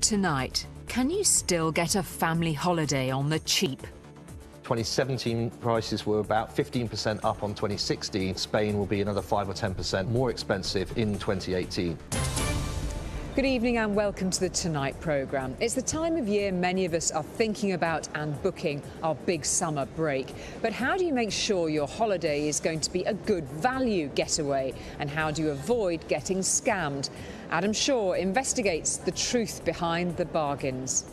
Tonight, can you still get a family holiday on the cheap? 2017 prices were about 15% up on 2016. Spain will be another 5 or 10% more expensive in 2018. Good evening and welcome to the Tonight programme. It's the time of year many of us are thinking about and booking our big summer break. But how do you make sure your holiday is going to be a good value getaway? And how do you avoid getting scammed? Adam Shaw investigates the truth behind the bargains.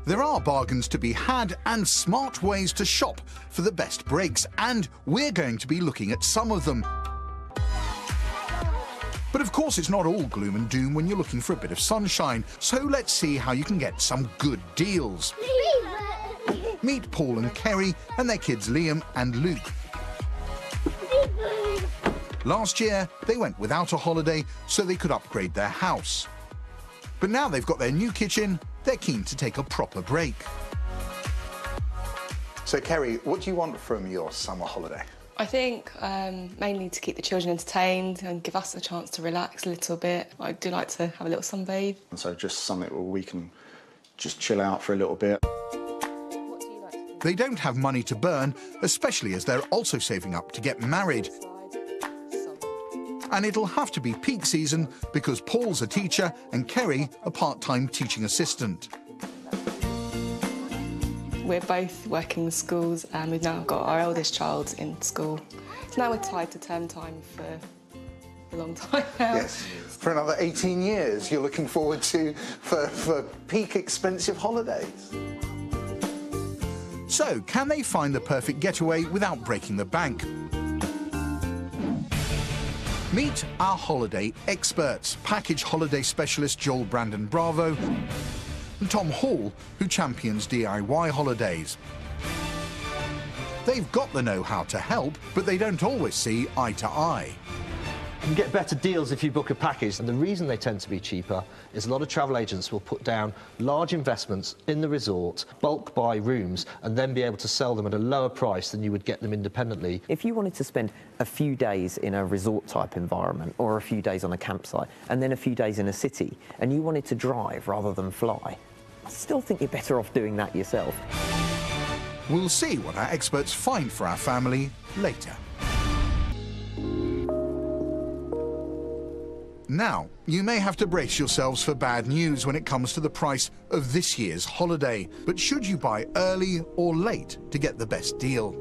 There are bargains to be had and smart ways to shop for the best breaks, and we're going to be looking at some of them. But of course it's not all gloom and doom when you're looking for a bit of sunshine, so let's see how you can get some good deals. Meet Paul and Kerry and their kids Liam and Luke. Last year they went without a holiday so they could upgrade their house. But now they've got their new kitchen, they're keen to take a proper break. So, Kerry, what do you want from your summer holiday? I think mainly to keep the children entertained and give us a chance to relax a little bit. I do like to have a little sunbathe. And so just something where we can just chill out for a little bit. They don't have money to burn, especially as they're also saving up to get married. And it'll have to be peak season because Paul's a teacher and Kerry a part-time teaching assistant. We're both working in schools and we've now got our eldest child in school. So now we're tied to term time for a long time now. Yes, for another 18 years you're looking forward to for peak expensive holidays. So, can they find the perfect getaway without breaking the bank? Meet our holiday experts, package holiday specialist Joel Brandon Bravo and Tom Hall, who champions DIY holidays. They've got the know-how to help, but they don't always see eye to eye. You can get better deals if you book a package, and the reason they tend to be cheaper is a lot of travel agents will put down large investments in the resort, bulk buy rooms, and then be able to sell them at a lower price than you would get them independently. If you wanted to spend a few days in a resort-type environment or a few days on a campsite and then a few days in a city, and you wanted to drive rather than fly, I still think you're better off doing that yourself. We'll see what our experts find for our family later. Now, you may have to brace yourselves for bad news when it comes to the price of this year's holiday. But should you buy early or late to get the best deal?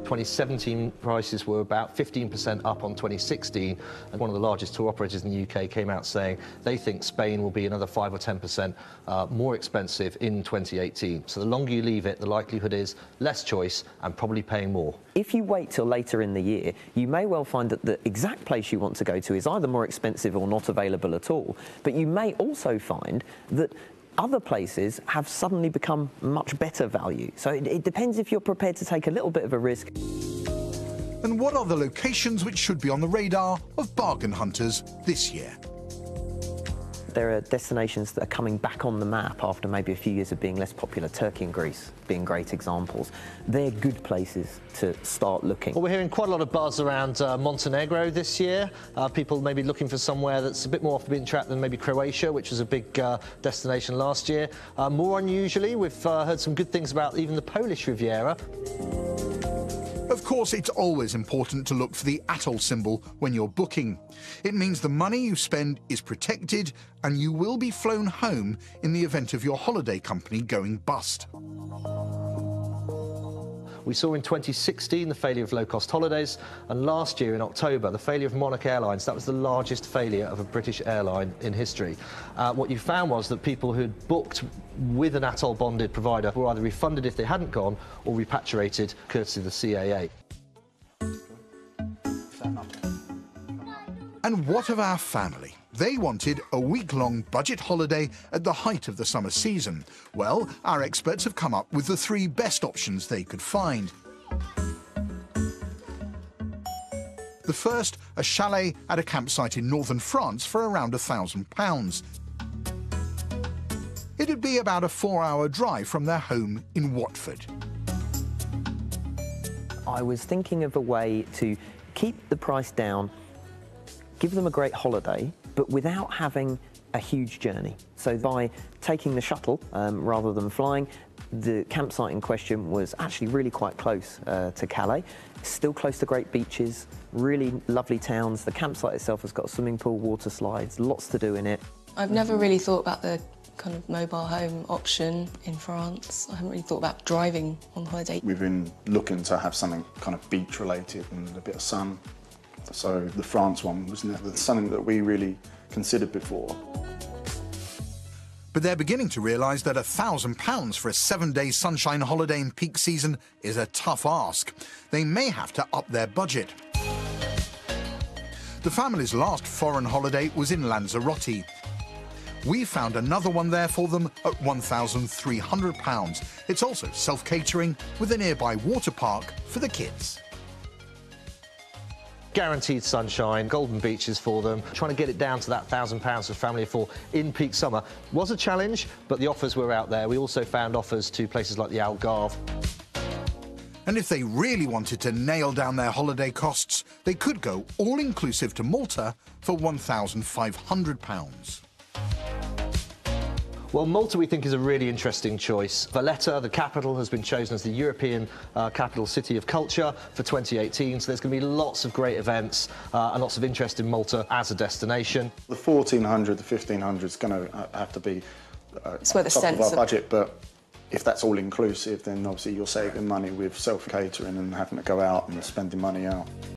2017 prices were about 15% up on 2016, and one of the largest tour operators in the UK came out saying they think Spain will be another 5 or 10% more expensive in 2018. So the longer you leave it, the likelihood is less choice and probably paying more. If you wait till later in the year, you may well find that the exact place you want to go to is either more expensive or not available at all. But you may also find that other places have suddenly become much better value. So it depends if you're prepared to take a little bit of a risk. And what are the locations which should be on the radar of bargain hunters this year? There are destinations that are coming back on the map after maybe a few years of being less popular. Turkey and Greece being great examples. They're good places to start looking. Well, we're hearing quite a lot of buzz around Montenegro this year. People may be looking for somewhere that's a bit more off the beaten track than maybe Croatia, which was a big destination last year. More unusually, we've heard some good things about even the Polish Riviera. Of course, it's always important to look for the atoll symbol when you're booking. It means the money you spend is protected and you will be flown home in the event of your holiday company going bust. We saw in 2016 the failure of low-cost holidays, and last year in October the failure of Monarch Airlines. That was the largest failure of a British airline in history. What you found was that people who'd booked with an atoll-bonded provider were either refunded if they hadn't gone or repatriated courtesy of the CAA. And what of our family? They wanted a week-long budget holiday at the height of the summer season. Well, our experts have come up with the 3 best options they could find. The The first, a chalet at a campsite in northern France for around £1,000. It'd be about a 4-hour drive from their home in Watford. I was thinking of a way to keep the price down, give them a great holiday, but without having a huge journey. So by taking the shuttle rather than flying, the campsite in question was actually really quite close to Calais, still close to great beaches, really lovely towns. The campsite itself has got a swimming pool, water slides, lots to do in it. I've never really thought about the kind of mobile home option in France. I haven't really thought about driving on holiday. We've been looking to have something kind of beach related and a bit of sun. So the France one was never something that we really considered before. But they're beginning to realise that £1,000 for a 7-day sunshine holiday in peak season is a tough ask. They may have to up their budget. The family's last foreign holiday was in Lanzarote. We found another one there for them at £1,300. It's also self-catering with a nearby water park for the kids. Guaranteed sunshine, golden beaches for them. Trying to get it down to that £1,000 for family of 4 in peak summer was a challenge, but the offers were out there. We also found offers to places like the Algarve. And if they really wanted to nail down their holiday costs, they could go all-inclusive to Malta for £1,500. Well, Malta we think is a really interesting choice. Valletta, the capital, has been chosen as the European Capital City of Culture for 2018, so there's going to be lots of great events and lots of interest in Malta as a destination. The 1,400, the 1,500 is going to have to be It's where the top of sense our of budget, but if that's all inclusive, then obviously you're saving money with self-catering and having to go out and spending money out.